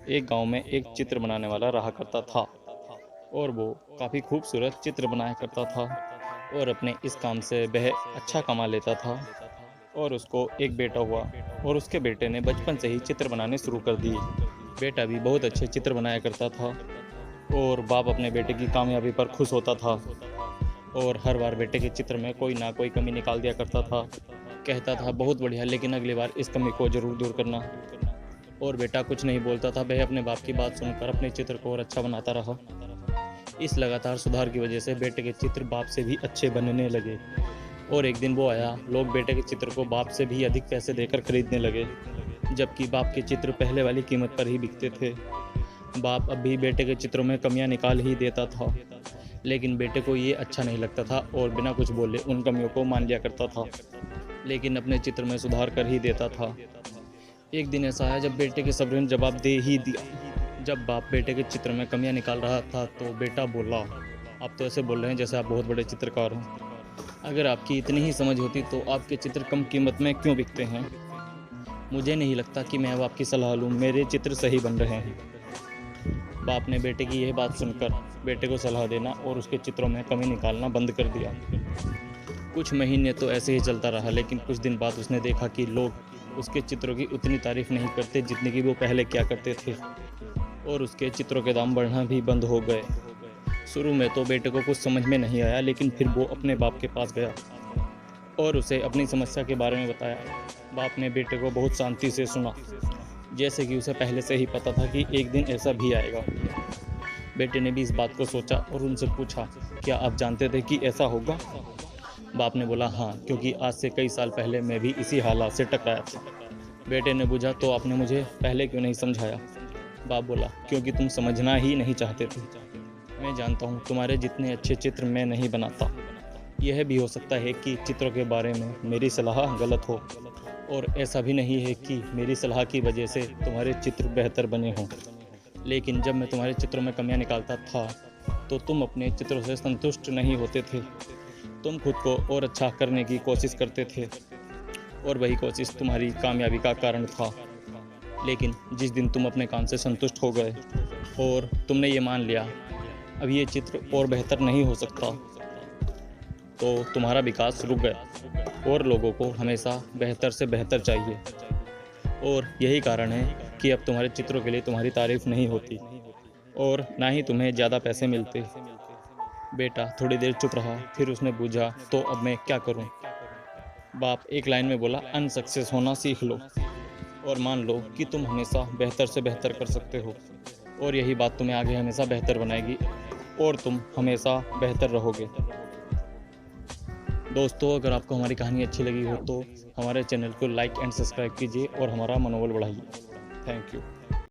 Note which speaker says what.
Speaker 1: एक गांव में एक चित्र बनाने वाला रहा करता था और वो काफ़ी खूबसूरत चित्र बनाया करता था और अपने इस काम से वह अच्छा कमा लेता था। और उसको एक बेटा हुआ और उसके बेटे ने बचपन से ही चित्र बनाने शुरू कर दिए। बेटा भी बहुत अच्छे चित्र बनाया करता था और बाप अपने बेटे की कामयाबी पर खुश होता था और हर बार बेटे के चित्र में कोई ना कोई कमी निकाल दिया करता था। कहता था बहुत बढ़िया, लेकिन अगली बार इस कमी को ज़रूर दूर करना। और बेटा कुछ नहीं बोलता था। वह अपने बाप की बात सुनकर अपने चित्र को और अच्छा बनाता रहा। इस लगातार सुधार की वजह से बेटे के चित्र बाप से भी अच्छे बनने लगे और एक दिन वो आया, लोग बेटे के चित्र को बाप से भी अधिक पैसे देकर खरीदने लगे, जबकि बाप के चित्र पहले वाली कीमत पर ही बिकते थे। बाप अब भी बेटे के चित्रों में कमियां निकाल ही देता था, लेकिन बेटे को ये अच्छा नहीं लगता था और बिना कुछ बोले उन कमियों को मान लिया करता था, लेकिन अपने चित्र में सुधार कर ही देता था। एक दिन ऐसा आया जब बेटे के सब्र ने जवाब दे ही दिया। जब बाप बेटे के चित्र में कमियां निकाल रहा था तो बेटा बोला, आप तो ऐसे बोल रहे हैं जैसे आप बहुत बड़े चित्रकार हो। अगर आपकी इतनी ही समझ होती तो आपके चित्र कम कीमत में क्यों बिकते हैं? मुझे नहीं लगता कि मैं अब आपकी सलाह लूँ, मेरे चित्र सही बन रहे हैं। बाप ने बेटे की यह बात सुनकर बेटे को सलाह देना और उसके चित्रों में कमी निकालना बंद कर दिया। कुछ महीने तो ऐसे ही चलता रहा, लेकिन कुछ दिन बाद उसने देखा कि लोग उसके चित्रों की उतनी तारीफ नहीं करते जितनी कि वो पहले क्या करते थे और उसके चित्रों के दाम बढ़ना भी बंद हो गए। शुरू में तो बेटे को कुछ समझ में नहीं आया, लेकिन फिर वो अपने बाप के पास गया और उसे अपनी समस्या के बारे में बताया। बाप ने बेटे को बहुत शांति से सुना, जैसे कि उसे पहले से ही पता था कि एक दिन ऐसा भी आएगा। बेटे ने भी इस बात को सोचा और उनसे पूछा, क्या आप जानते थे कि ऐसा होगा? बाप ने बोला, हाँ, क्योंकि आज से कई साल पहले मैं भी इसी हालात से टकराया था। बेटे ने पूछा, तो आपने मुझे पहले क्यों नहीं समझाया? बाप बोला, क्योंकि तुम समझना ही नहीं चाहते थे। मैं जानता हूँ तुम्हारे जितने अच्छे चित्र मैं नहीं बनाता। यह भी हो सकता है कि चित्रों के बारे में मेरी सलाह गलत हो, और ऐसा भी नहीं है कि मेरी सलाह की वजह से तुम्हारे चित्र बेहतर बने हों। लेकिन जब मैं तुम्हारे चित्रों में कमियां निकालता था तो तुम अपने चित्रों से संतुष्ट नहीं होते थे। तुम खुद को और अच्छा करने की कोशिश करते थे और वही कोशिश तुम्हारी कामयाबी का कारण था। लेकिन जिस दिन तुम अपने काम से संतुष्ट हो गए और तुमने ये मान लिया अब ये चित्र और बेहतर नहीं हो सकता, तो तुम्हारा विकास रुक गया और लोगों को हमेशा बेहतर से बेहतर चाहिए। और यही कारण है कि अब तुम्हारे चित्रों के लिए तुम्हारी तारीफ नहीं होती और ना ही तुम्हें ज़्यादा पैसे मिलते। बेटा थोड़ी देर चुप रहा, फिर उसने पूछा, तो अब मैं क्या करूं? बाप एक लाइन में बोला, अनसक्सेस होना सीख लो और मान लो कि तुम हमेशा बेहतर से बेहतर कर सकते हो और यही बात तुम्हें आगे हमेशा बेहतर बनाएगी और तुम हमेशा बेहतर रहोगे। दोस्तों, अगर आपको हमारी कहानी अच्छी लगी हो तो हमारे चैनल को लाइक एंड सब्सक्राइब कीजिए और हमारा मनोबल बढ़ाइए। Thank you.